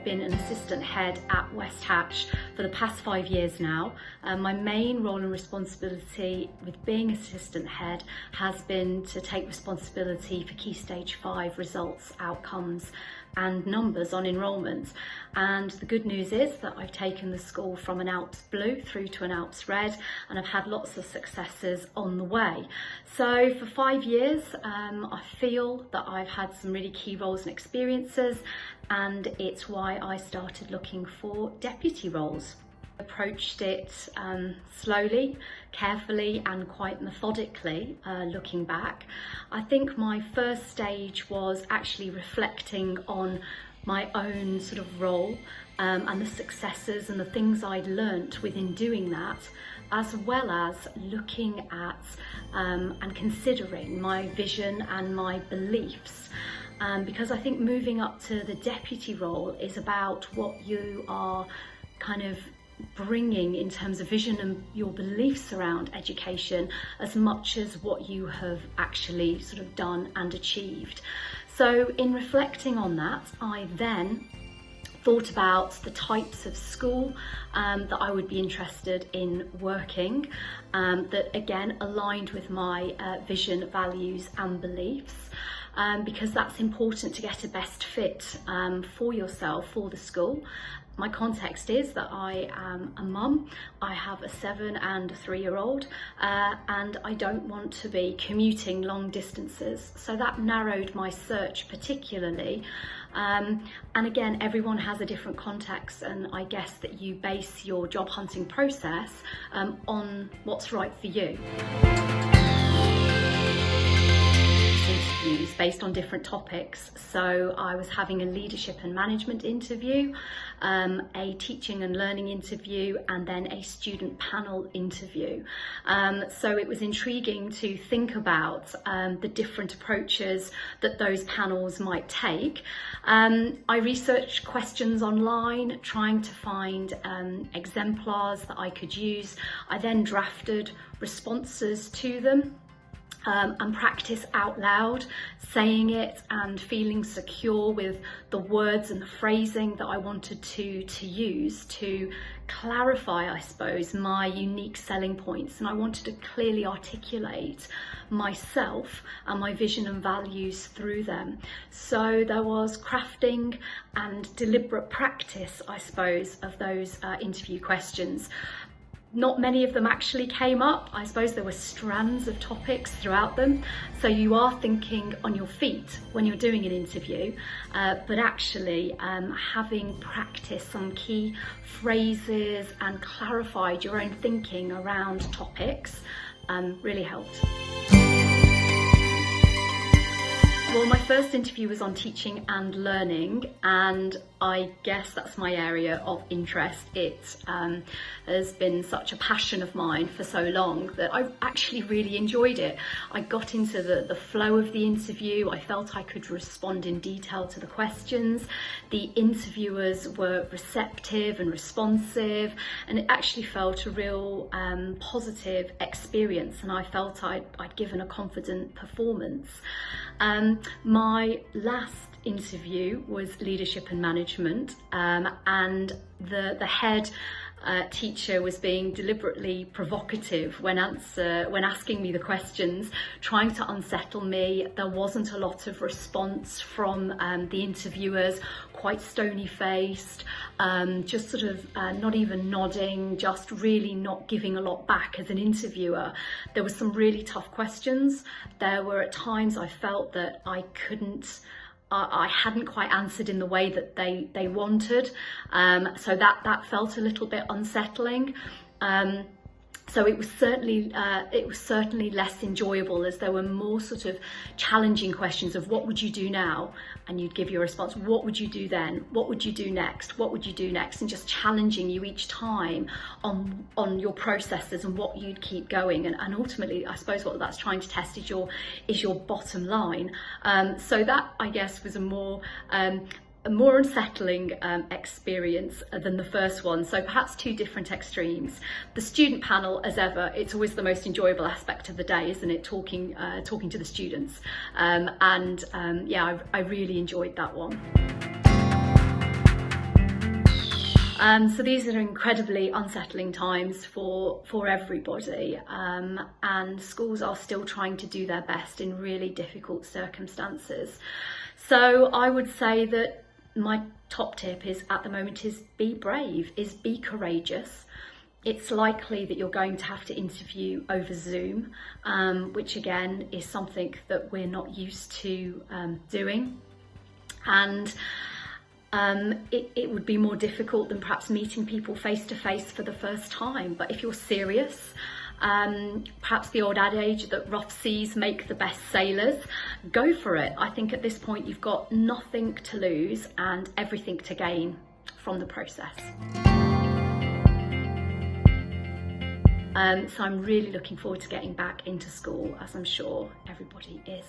I've been an assistant head at West Hatch for the past 5 years now. My main role and responsibility with being assistant head has been to take responsibility for Key Stage 5 results, outcomes and numbers on enrolment. And the good news is that I've taken the school from an Alps blue through to an Alps red, and I've had lots of successes on the way. So for 5 years, I feel that I've had some really key roles and experiences, and it's why I started looking for deputy roles. Approached it slowly, carefully and quite methodically, looking back. I think my first stage was actually reflecting on my own sort of role and the successes and the things I'd learnt within doing that, as well as looking at and considering my vision and my beliefs. Because I think moving up to the deputy role is about what you are kind of bringing in terms of vision and your beliefs around education, as much as what you have actually sort of done and achieved. So in reflecting on that, I then thought about the types of school that I would be interested in working, that again aligned with my vision, values and beliefs. Because that's important to get a best fit for yourself, for the school. My context is that I am a mum. I have a 7 and a 3-year-old, and I don't want to be commuting long distances. So that narrowed my search particularly. And again, everyone has a different context, and I guess that you base your job hunting process on what's right for you. Interviews based on different topics. So I was having a leadership and management interview, a teaching and learning interview, and then a student panel interview. So it was intriguing to think about the different approaches that those panels might take. I researched questions online, trying to find exemplars that I could use. I then drafted responses to them. And practice out loud, saying it and feeling secure with the words and the phrasing that I wanted to use to clarify, I suppose, my unique selling points. And I wanted to clearly articulate myself and my vision and values through them. So there was crafting and deliberate practice, I suppose, of those interview questions. Not many of them actually came up. I suppose there were strands of topics throughout them. So you are thinking on your feet when you're doing an interview, but actually having practiced some key phrases and clarified your own thinking around topics really helped. Well, my first interview was on teaching and learning, and I guess that's my area of interest. It has been such a passion of mine for so long that I've actually really enjoyed it. I got into the flow of the interview. I felt I could respond in detail to the questions. The interviewers were receptive and responsive, and it actually felt a real positive experience, and I felt I'd given a confident performance. My last interview was leadership and management, and the head teacher was being deliberately provocative when asking me the questions, trying to unsettle me. There wasn't a lot of response from the interviewers, quite stony-faced, just sort of not even nodding, just really not giving a lot back as an interviewer. There were some really tough questions. There were at times I felt that I hadn't quite answered in the way that they wanted, so that felt a little bit unsettling. So it was certainly less enjoyable, as there were more sort of challenging questions of what would you do now, and you'd give your response. What would you do then? What would you do next? What would you do next? And just challenging you each time on your processes and what you'd keep going. And ultimately, I suppose what that's trying to test is your bottom line. So that, I guess, was a more unsettling experience than the first one. So perhaps two different extremes. The student panel, as ever, it's always the most enjoyable aspect of the day, isn't it? Talking to the students. Yeah, I really enjoyed that one. So these are incredibly unsettling times for everybody, and schools are still trying to do their best in really difficult circumstances. So I would say that my top tip is, at the moment, is be brave, is be courageous. It's likely that you're going to have to interview over Zoom, which again is something that we're not used to doing. And it would be more difficult than perhaps meeting people face to face for the first time. But if you're serious, perhaps the old adage that rough seas make the best sailors, go for it. I think at this point you've got nothing to lose and everything to gain from the process. So I'm really looking forward to getting back into school, as I'm sure everybody is.